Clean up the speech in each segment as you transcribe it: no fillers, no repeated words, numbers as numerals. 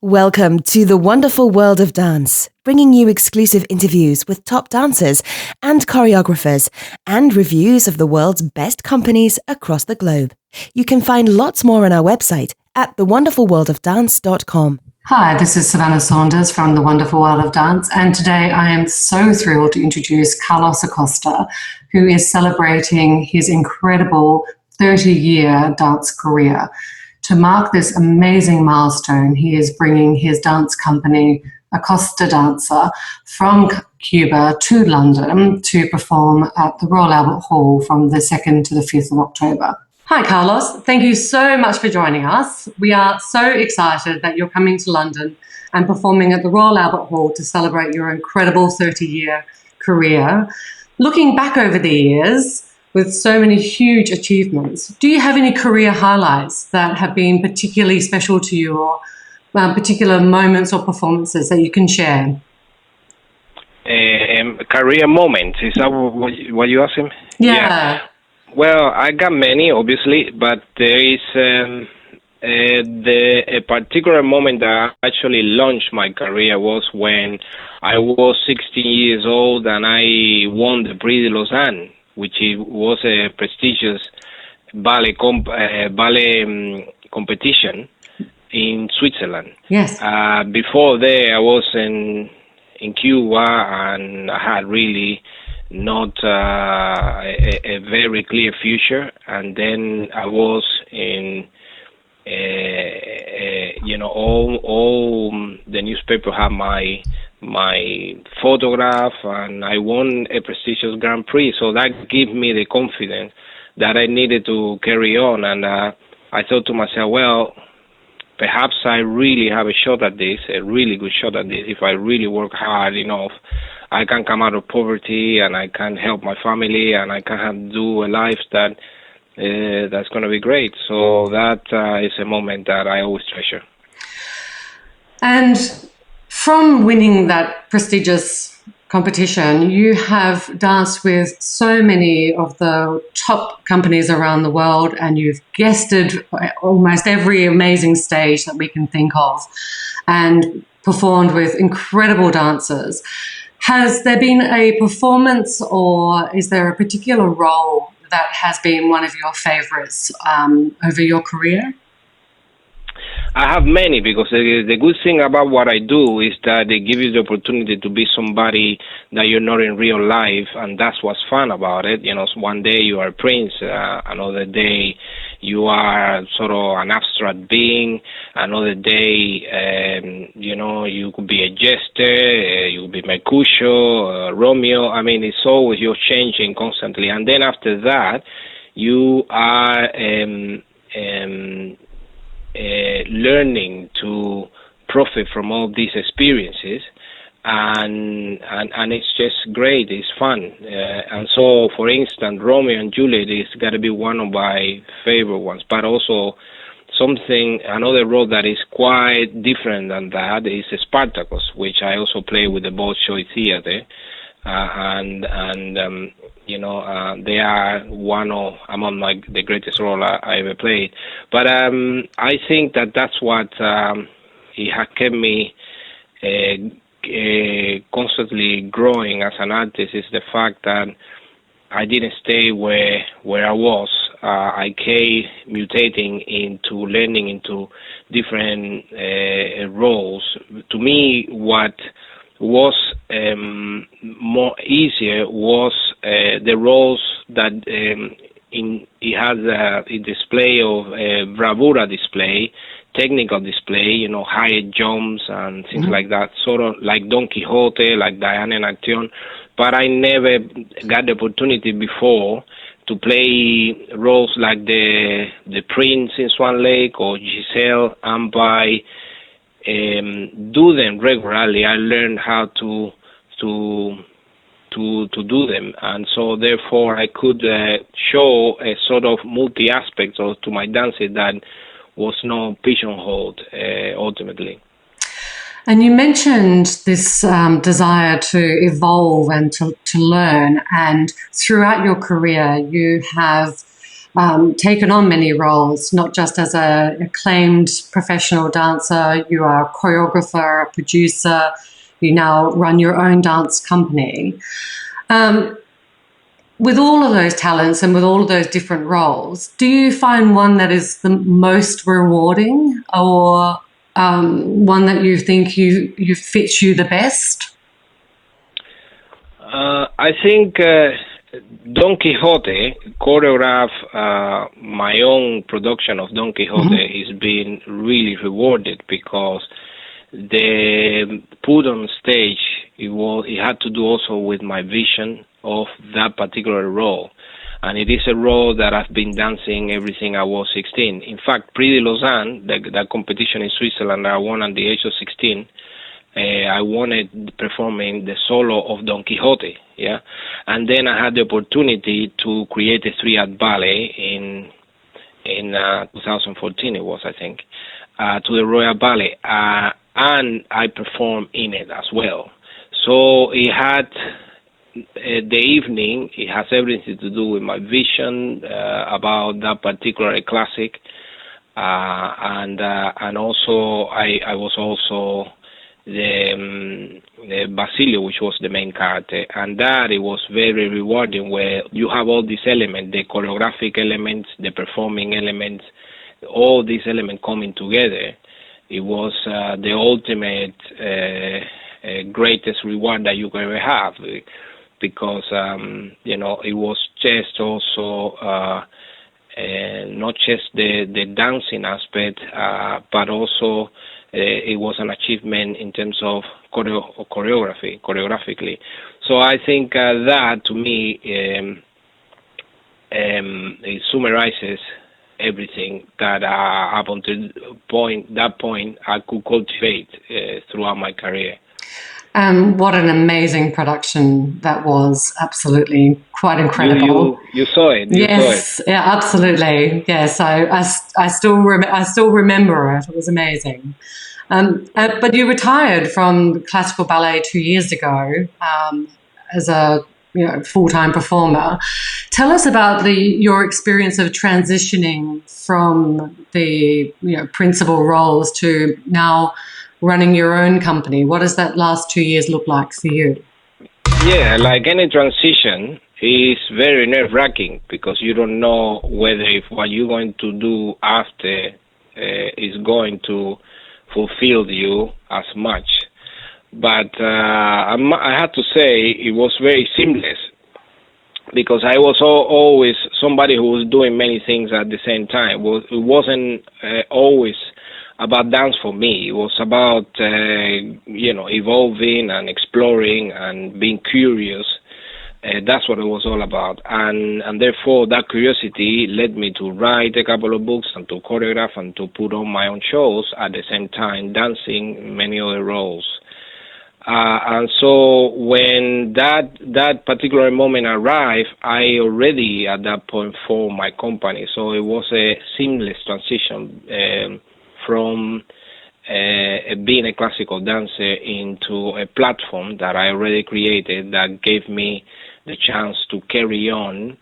Welcome to the wonderful world of dance, bringing you exclusive interviews with top dancers and choreographers and reviews of the world's best companies across the globe. You can find lots more on our website at thewonderfulworldofdance.com. Hi, this is Savannah Saunders from The Wonderful World of Dance, and today I am so thrilled to introduce Carlos Acosta, who is celebrating his incredible 30-year dance career. To mark this amazing milestone, he is bringing his dance company, Acosta Dancer, from Cuba to London to perform at the Royal Albert Hall from the 2nd to the 5th of October. Hi, Carlos. Thank you so much for joining us. We are so excited that you're coming to London and performing at the Royal Albert Hall to celebrate your incredible 30-year career. Looking back over the years, with so many huge achievements, do you have any career highlights that have been particularly special to you, or particular moments or performances that you can share? Career moments, is that what you asked him? Yeah. Well, I got many, obviously, but there is a particular moment that actually launched my career was when I was 16 years old and I won the Prix de Lausanne, which was a prestigious ballet competition in Switzerland. Yes. Before there, I was in Cuba, and I had really not a very clear future. And then I was in, all the newspaper had my photograph, and I won a prestigious Grand Prix. So that gave me the confidence that I needed to carry on. And I thought to myself, well, perhaps I really have a shot at this, a really good shot at this. If I really work hard enough, I can come out of poverty, and I can help my family, and I can do a life that's going to be great. So that is a moment that I always treasure. And from winning that prestigious competition, you have danced with so many of the top companies around the world, and you've guested almost every amazing stage that we can think of and performed with incredible dancers. Has there been a performance, or is there a particular role that has been one of your favorites over your career? I have many, because the good thing about what I do is that they give you the opportunity to be somebody that you're not in real life, and that's what's fun about it. One day you are a prince, another day you are sort of an abstract being, another day, you could be a jester, you could be Mercutio, Romeo. I mean, it's always, you're changing constantly. And then after that, you are learning to profit from all these experiences, and it's just great. It's fun, and so, for instance, Romeo and Juliet is got to be one of my favorite ones. But also, another role that is quite different than that is Spartacus, which I also play with the Bolshoi Theater, they are among the greatest role I ever played. But I think that's what it has kept me constantly growing as an artist, is the fact that I didn't stay where I was. I kept mutating into learning into different roles. To me, what was more easier was the roles that it has a display of bravura display, technical display, high jumps and things like that, sort of like Don Quixote, like Diana and Action. But I never got the opportunity before to play roles like the Prince in Swan Lake or Giselle, and by do them regularly, I learned how to do them, and so therefore I could show a sort of multi-aspect to my dancing that was not pigeonholed ultimately. And you mentioned this desire to evolve and to learn, and throughout your career you have taken on many roles, not just as an acclaimed professional dancer. You are a choreographer, a producer. You now run your own dance company. With all of those talents and with all of those different roles, do you find one that is the most rewarding, or one that you think you fits you the best? I think Don Quixote, choreograph my own production of Don Quixote has been really rewarded, because the put on stage, it had to do also with my vision of that particular role. And it is a role that I've been dancing ever since I was 16. In fact, Prix de Lausanne, that competition in Switzerland I won at the age of 16, I wanted performing the solo of Don Quixote, yeah. And then I had the opportunity to create a 3-act ballet in 2014, it was, I think, to the Royal Ballet, and I performed in it as well. So it had the evening. It has everything to do with my vision about that particular classic, and also I was also the Basilio, which was the main character, and that it was very rewarding, where you have all these elements, the choreographic elements, the performing elements, all these elements coming together. It was the ultimate greatest reward that you could ever have, because it was just also not just the dancing aspect, but also it was an achievement in terms of choreographically. So I think that to me it summarizes everything that up until that point I could cultivate throughout my career. What an amazing production that was. Absolutely. Quite incredible. You saw it. Yes. Yeah, absolutely. Yes. I still remember it. It was amazing. But you retired from classical ballet 2 years ago as a full-time performer. Tell us about your experience of transitioning from the principal roles to now running your own company. What does that last 2 years look like for you? Yeah, like any transition, it's very nerve-wracking, because you don't know whether if what you're going to do after is going to fulfill you as much. But I have to say it was very seamless, because I was always somebody who was doing many things at the same time. It wasn't always about dance for me. It was about evolving and exploring and being curious. That's what it was all about, and therefore that curiosity led me to write a couple of books and to choreograph and to put on my own shows at the same time, dancing many other roles. And so when that particular moment arrived, I already at that point formed my company. So it was a seamless transition from being a classical dancer into a platform that I already created that gave me the chance to carry on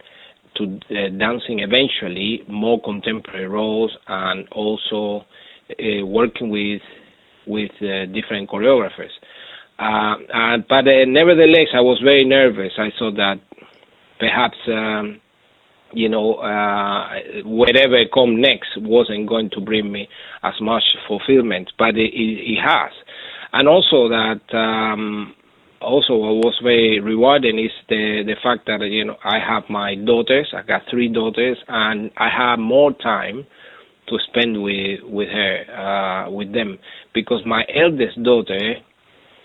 to dancing eventually more contemporary roles, and also working with different choreographers. But nevertheless, I was very nervous. I thought that perhaps whatever come next wasn't going to bring me as much fulfillment, but it has. And also that also what was very rewarding is the fact that I have my daughters. I got 3 daughters, and I have more time to spend with them, because my eldest daughter,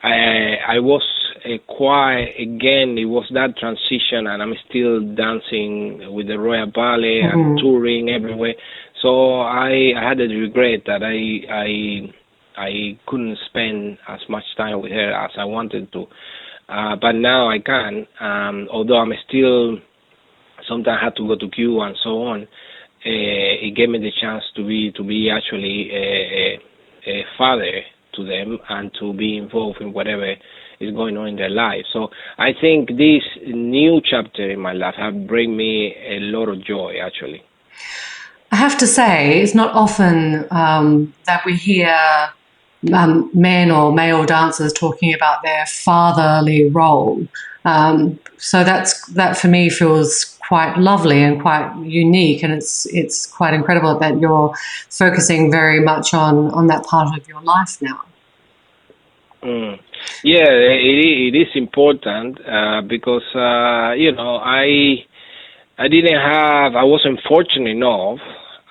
I was again, it was that transition, and I'm still dancing with the Royal Ballet and touring everywhere. So I had a regret that I couldn't spend as much time with her as I wanted to. But now I can, although I'm still, sometimes I have to go to Cuba and so on. It gave me the chance to be actually a father to them and to be involved in whatever is going on in their life. So I think this new chapter in my life have bring me a lot of joy, actually. I have to say, it's not often that we hear men or male dancers talking about their fatherly role. So that for me feels quite lovely and quite unique, and it's quite incredible that you're focusing very much on that part of your life now. Yeah, it is important because I wasn't fortunate enough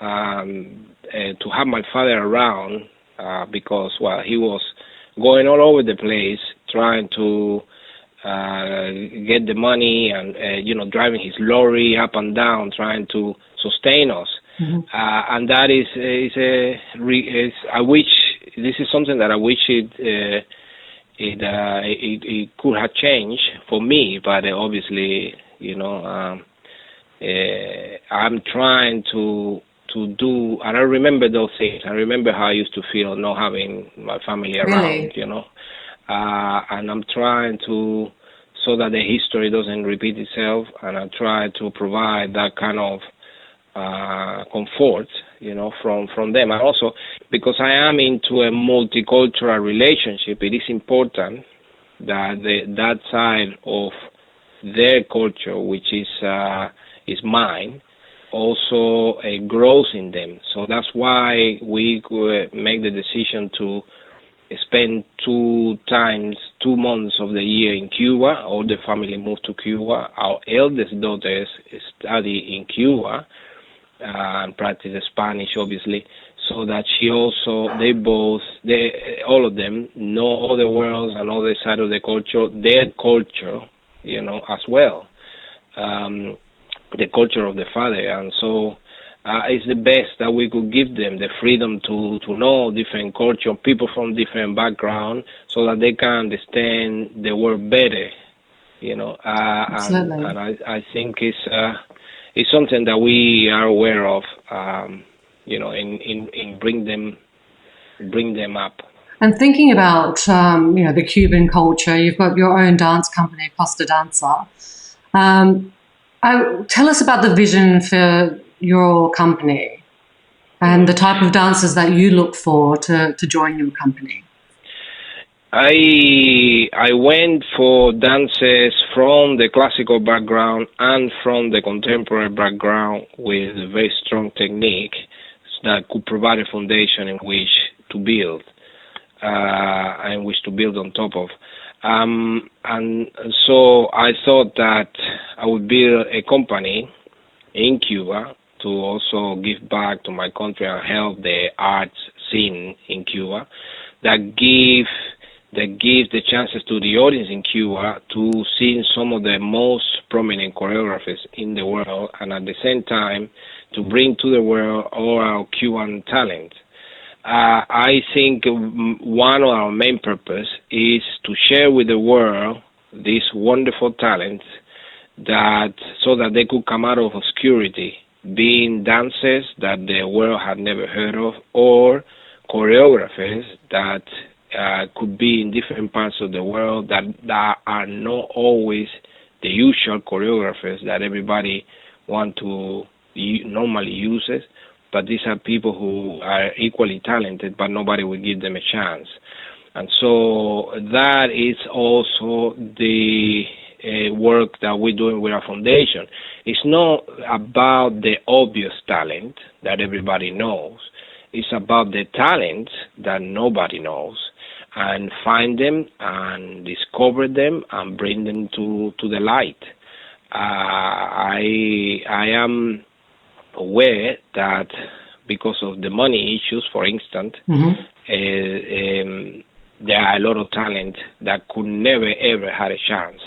to have my father around because he was going all over the place trying to get the money and driving his lorry up and down trying to sustain us. Mm-hmm. And that is I wish this is something that I wish it could have changed for me, but obviously I'm trying to do, and I remember those things. I remember how I used to feel not having my family around, Really? And I'm trying to, so that the history doesn't repeat itself, and I try to provide that kind of comfort, from them. And also, because I am into a multicultural relationship, it is important that that side of their culture, which is mine, also grows in them. So that's why we make the decision to spend 2 months of the year in Cuba. All the family moved to Cuba. Our eldest daughter study in Cuba and practice Spanish, obviously, so that all of them know other worlds and other side of the culture, their culture, as well. The culture of the father, and so it's the best that we could give them, the freedom to know different culture, people from different background, so that they can understand the world better, Absolutely. And I think it's something that we are aware of, in bring them up. And thinking about the Cuban culture, you've got your own dance company, Acosta. Tell us about the vision for your company and the type of dancers that you look for to join your company. I went for dancers from the classical background and from the contemporary background with very strong technique that could provide a foundation in which to build on top of. And so I thought that I would build a company in Cuba to also give back to my country and help the arts scene in Cuba, that give the chances to the audience in Cuba to see some of the most prominent choreographers in the world, and at the same time to bring to the world all our Cuban talent. I think one of our main purpose is to share with the world this wonderful talent, so that they could come out of obscurity, being dancers that the world had never heard of, or choreographers that could be in different parts of the world that are not always the usual choreographers that everybody normally uses. But these are people who are equally talented, but nobody will give them a chance. And so that is also the work that we're doing with our foundation. It's not about the obvious talent that everybody knows. It's about the talent that nobody knows, and find them and discover them and bring them to the light. I am aware that because of the money issues, for instance, there are a lot of talent that could never ever had a chance.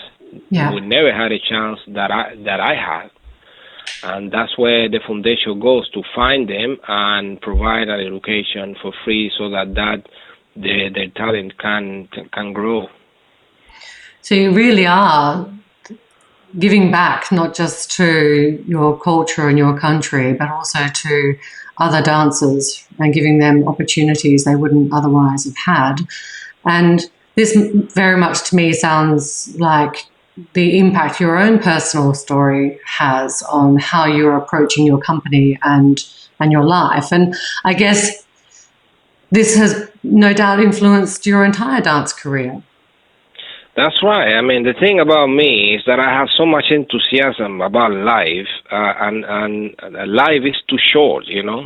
Yeah. Would never had a chance that I had, and that's where the foundation goes, to find them and provide an education for free, so that their talent can grow. So you really are giving back, not just to your culture and your country, but also to other dancers and giving them opportunities they wouldn't otherwise have had. And this very much to me sounds like the impact your own personal story has on how you're approaching your company and your life. And I guess this has no doubt influenced your entire dance career. That's right. I mean, the thing about me is that I have so much enthusiasm about life, and life is too short, you know.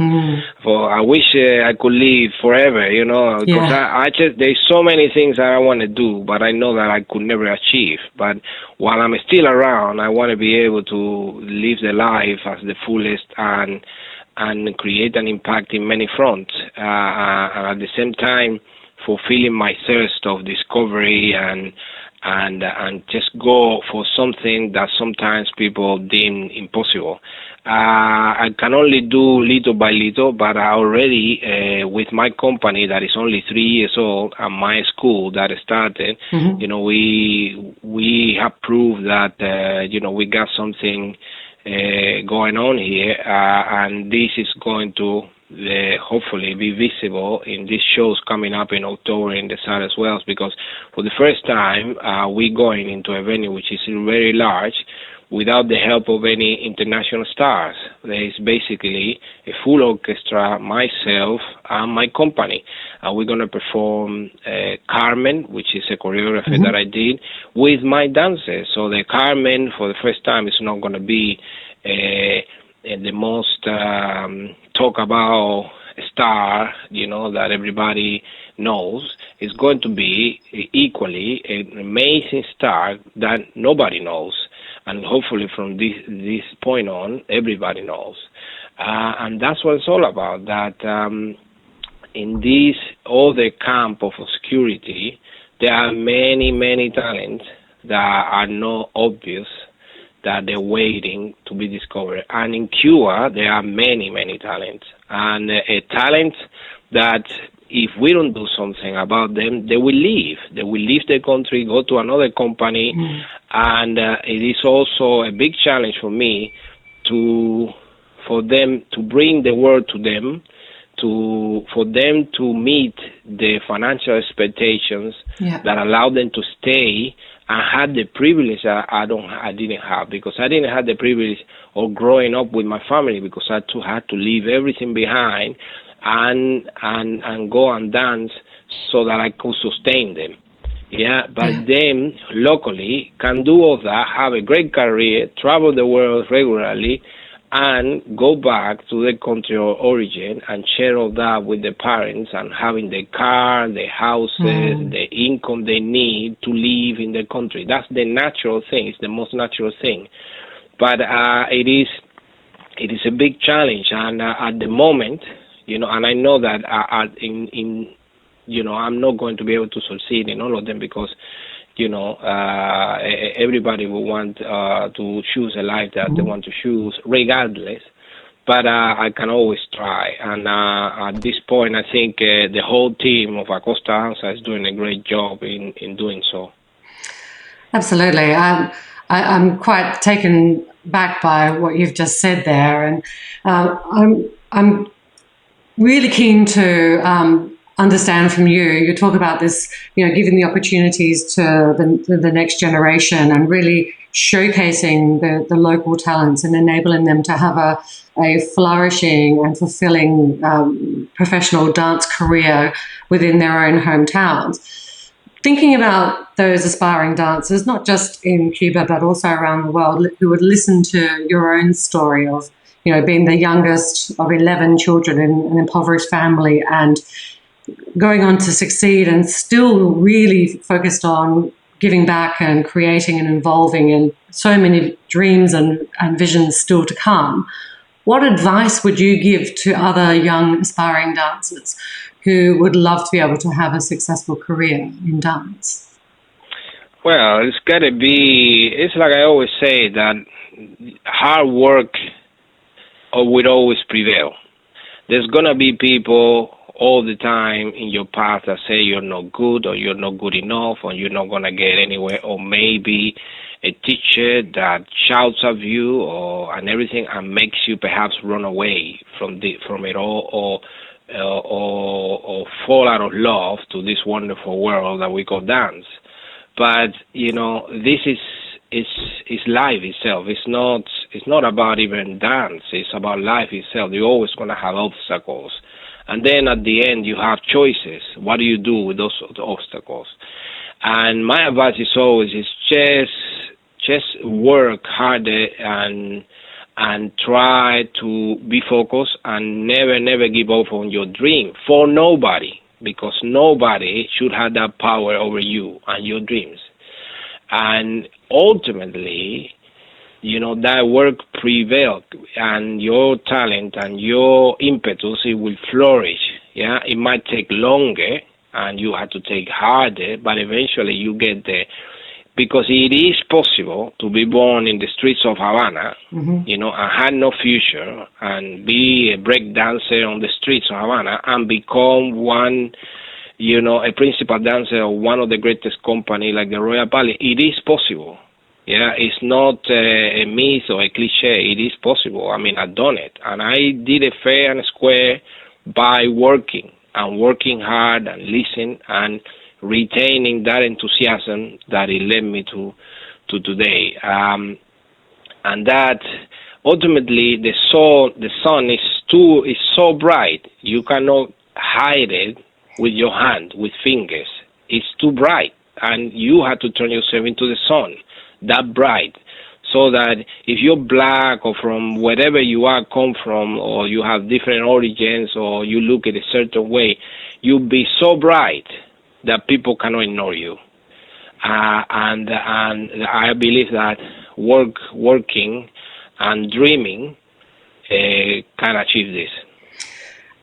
For I wish I could live forever, you know, because I just there's so many things that I want to do, but I know that I could never achieve. But while I'm still around, I want to be able to live the life as the fullest and create an impact in many fronts, and at the same time fulfilling my thirst of discovery and just go for something that sometimes people deem impossible. I can only do little by little, but I already, with my company that is only 3 years old and my school that started, you know, we have proved that, you know, we got something going on here, and this is going to hopefully be visible in these shows coming up in October in the South as well, because for the first time we're going into a venue which is very large without the help of any international stars. There is basically a full orchestra, myself and my company, and we're going to perform Carmen, which is a choreography that I did, with my dancers. So the Carmen for the first time is not going to be the most talk about star, you know, that everybody knows. Is going to be equally an amazing star that nobody knows, and hopefully from this point on, everybody knows. And that's what it's all about. That in this other camp of obscurity, there are many talents that are not obvious, that they're waiting to be discovered. And in Cuba, there are many talents. And a talent that if we don't do something about them, they will leave. They will leave the country, go to another company. And it is also a big challenge for me for them to bring the word to them, for them to meet the financial expectations that allow them to stay and had the privilege that I didn't have, because I didn't have the privilege of growing up with my family, because I had to leave everything behind and go and dance so that I could sustain them. But them locally can do all that, have a great career, travel the world regularly, and go back to their country of origin and share all that with the parents, and having the car, the houses, the income they need to live in the country. That's the natural thing. It's the most natural thing. But it is a big challenge, and at the moment, you know, and I know that you know, I'm not going to be able to succeed in all of them, because you know, everybody will want to choose a life that they want to choose, regardless. But I can always try. And at this point, I think the whole team of Acosta Danza is doing a great job in doing so. Absolutely. I'm quite taken back by what you've just said there. And I'm really keen to understand from you. You talk about this, you know, giving the opportunities to the next generation and really showcasing the local talents and enabling them to have a flourishing and fulfilling professional dance career within their own hometowns. Thinking about those aspiring dancers, not just in Cuba, but also around the world, who would listen to your own story of, you know, being the youngest of 11 children in an impoverished family and going on to succeed, and still really focused on giving back and creating and involving in so many dreams and visions still to come. What advice would you give to other young aspiring dancers who would love to be able to have a successful career in dance? Well, it's got to be, it's like I always say, that hard work will always prevail. There's going to be people all the time in your path that say you're not good, or you're not good enough, or you're not going to get anywhere, or maybe a teacher that shouts at you and everything and makes you perhaps run away from it all, or fall out of love to this wonderful world that we call dance. But, you know, this is is life itself. It's not about even dance. It's about life itself. You're always going to have obstacles, and then at the end you have choices. What do you do with those obstacles? And my advice is always just work harder and try to be focused and never give up on your dream for nobody, because nobody should have that power over you and your dreams. And ultimately, that work prevails, and your talent and your impetus, it will flourish. Yeah, it might take longer and you have to take harder, but eventually you get there. Because it is possible to be born in the streets of Havana, and have no future, and be a break dancer on the streets of Havana, and become one, a principal dancer of one of the greatest companies like the Royal Ballet. It is possible. Yeah, it's not a myth or a cliche. It is possible. I mean, I've done it, and I did it fair and square by working hard and listening and retaining that enthusiasm that it led me to today, and that ultimately the sun is so bright you cannot hide it with your hand, with fingers. It's too bright, and you have to turn yourself into the sun that bright, so that if you're black or from wherever you are come from, or you have different origins, or you look at a certain way, you'll be so bright that people cannot ignore you. And I believe that working and dreaming can achieve this.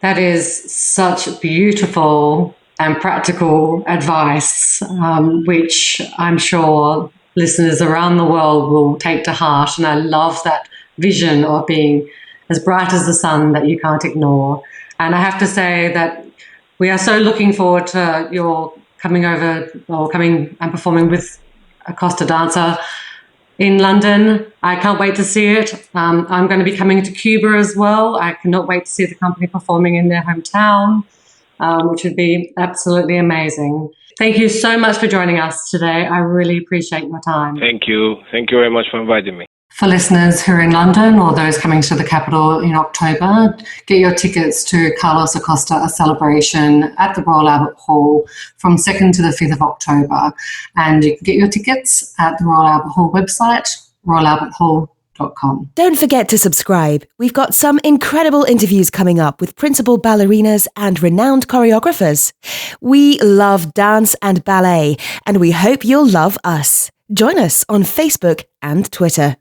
That is such beautiful and practical advice, which I'm sure listeners around the world will take to heart. And I love that vision of being as bright as the sun that you can't ignore. And I have to say that we are so looking forward to your coming and performing with Acosta Dancer in London. I can't wait to see it. I'm going to be coming to Cuba as well. I cannot wait to see the company performing in their hometown, which would be absolutely amazing. Thank you so much for joining us today. I really appreciate your time. Thank you. Thank you very much for inviting me. For listeners who are in London or those coming to the capital in October, get your tickets to Carlos Acosta, a celebration at the Royal Albert Hall from 2nd to the 5th of October. And you can get your tickets at the Royal Albert Hall website, royalalberthall.com. Don't forget to subscribe. We've got some incredible interviews coming up with principal ballerinas and renowned choreographers. We love dance and ballet, and we hope you'll love us. Join us on Facebook and Twitter.